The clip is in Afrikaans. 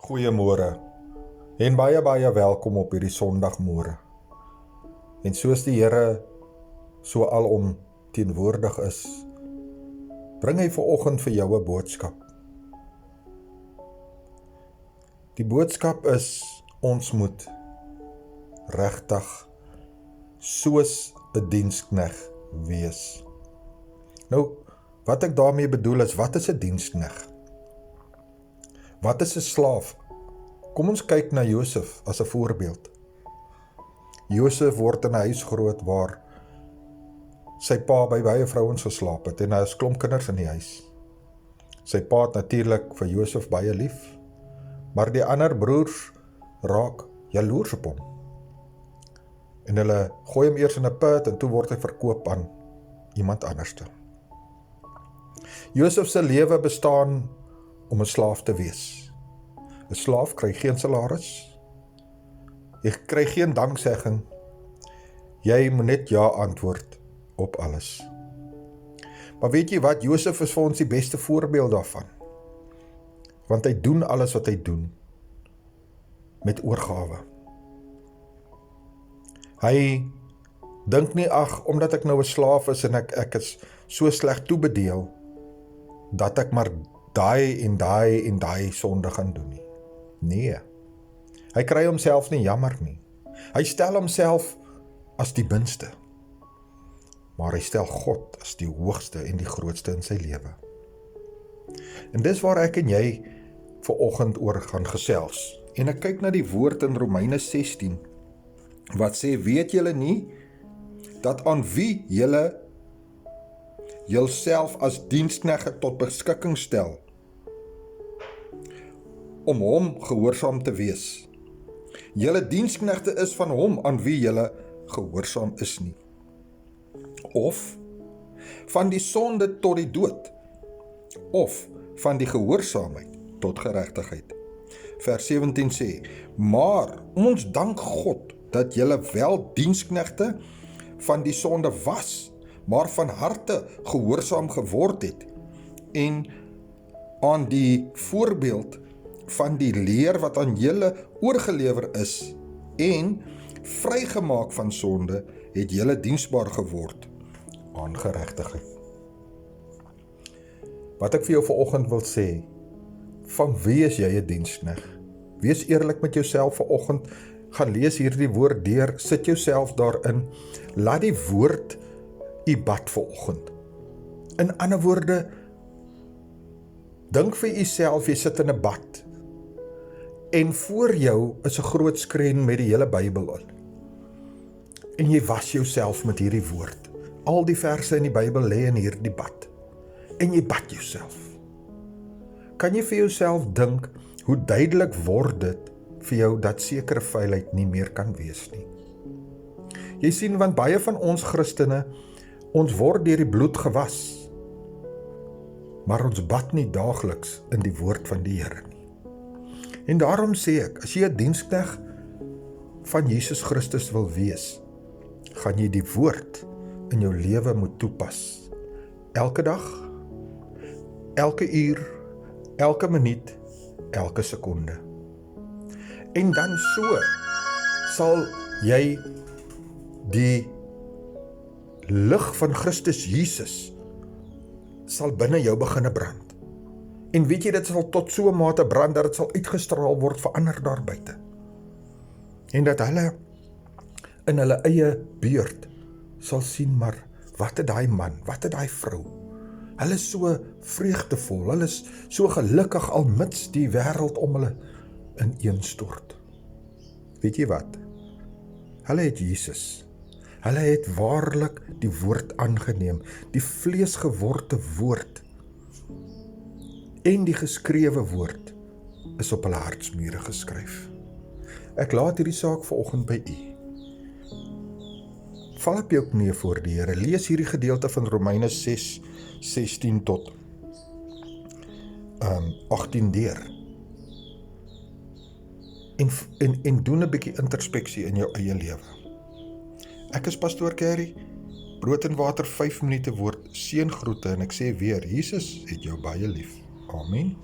Goeiemôre en baie welkom op hierdie Sondagmôre. En soos die Here so alom teenwoordig is, bring hy vanoggend vir jou 'n boodskap. Die boodskap is, ons moet regtig soos 'n dienskneg wees. Nou, wat ek daarmee bedoel is, wat is 'n dienskneg? Wat is 'n slaaf? Kom ons kyk na Josef as 'n voorbeeld. Josef word in 'n huis groot waar sy pa by baie vrouens geslaap het en hy is klomp kinders in die huis. Sy pa het natuurlik vir Josef baie lief, maar die ander broers raak jaloers op hom. En hulle gooi hom eers in 'n put en toe word hy verkoop aan iemand anderste. Josef se lewe bestaan om 'n slaaf te wees. 'n Slaaf kry geen salaris. Jy kry geen danksegging. Jy moet net ja antwoord op alles. Maar weet jy wat? Josef is vir ons die beste voorbeeld daarvan. Want hy doen alles wat hy doen met oorgawe. Hy dink nie, omdat ek nou 'n slaaf is en ek is so sleg toebedeel, dat ek maar daai sonde gaan doen nie. Nee, hy kry homself nie jammer nie. Hy stel homself as die minste, maar hy stel God as die hoogste en die grootste in sy lewe. En dis waar ek en jy vanoggend oor gaan gesels. En ek kyk na die woord in Romeine 16, wat sê, weet julle nie, dat aan wie julle julself as diensknegte tot beskikking stel, om hom gehoorsaam te wees. Julle diensknegte is van hom aan wie julle gehoorsaam is nie. Of van die sonde tot die dood, of van die gehoorsaamheid tot geregtigheid. Vers 17 sê, maar ons dank God dat julle wel diensknegte van die sonde was, maar van harte gehoorsaam geword het, en aan die voorbeeld van die leer wat aan julle oorgelewer is, en vrygemaak van sonde, het julle diensbaar geword aan geregtigheid. Wat ek vir jou vanoggend wil sê, van wie is jy 'n dienskneg? Wees eerlik met jouself vanoggend, gaan lees hierdie woord deur, sit jouself daarin, laat die woord u bad vanoggend. In ander woorde, dink vir jouself, jy sit in 'n bad, en voor jou is 'n groot skerm met die hele Bybel in. En jy was jouself met hierdie woord. Al die verse in die Bybel lê in hierdie bad. En jy bad jouself. Kan jy vir jouself dink, hoe duidelik word dit vir jou dat sekere vuilheid nie meer kan wees nie? Jy sien, want baie van ons Christene, ons word deur die bloed gewas, maar ons bad nie daagliks in die woord van die Here nie. En daarom sê ek, as jy 'n dienskneg van Jesus Christus wil wees, gaan jy die woord in jou lewe moet toepas. Elke dag, elke uur, elke minuut, elke sekonde. En dan so sal jy die lig van Christus Jesus sal binne jou begin brand. En weet jy, dit sal tot so 'n mate brand dat dit sal uitgestraal word vir ander daar buite. En dat hulle in hulle eie beurt sal sien, maar wat het daai man, wat het daai vrou? Hulle is so vreugdevol, hulle is so gelukkig almits die wêreld om hulle ineenstort. Weet jy wat? Hulle het Jesus. Hulle het waarlik die woord aangeneem, die vleesgeworde woord. En die geskrewe woord is op hulle hartsmure geskryf. Ek laat hierdie saak vanoggend by u. Val op jou knieë voor die Here. Lees hierdie gedeelte van Romeine 6:16 tot 18 deur. En doen 'n bietjie introspeksie in jou eie lewe. Ek is pastoor Kerry, Brood en Water 5 minute woord, seëngroete, en ek sê weer, Jesus het jou baie lief. Amen.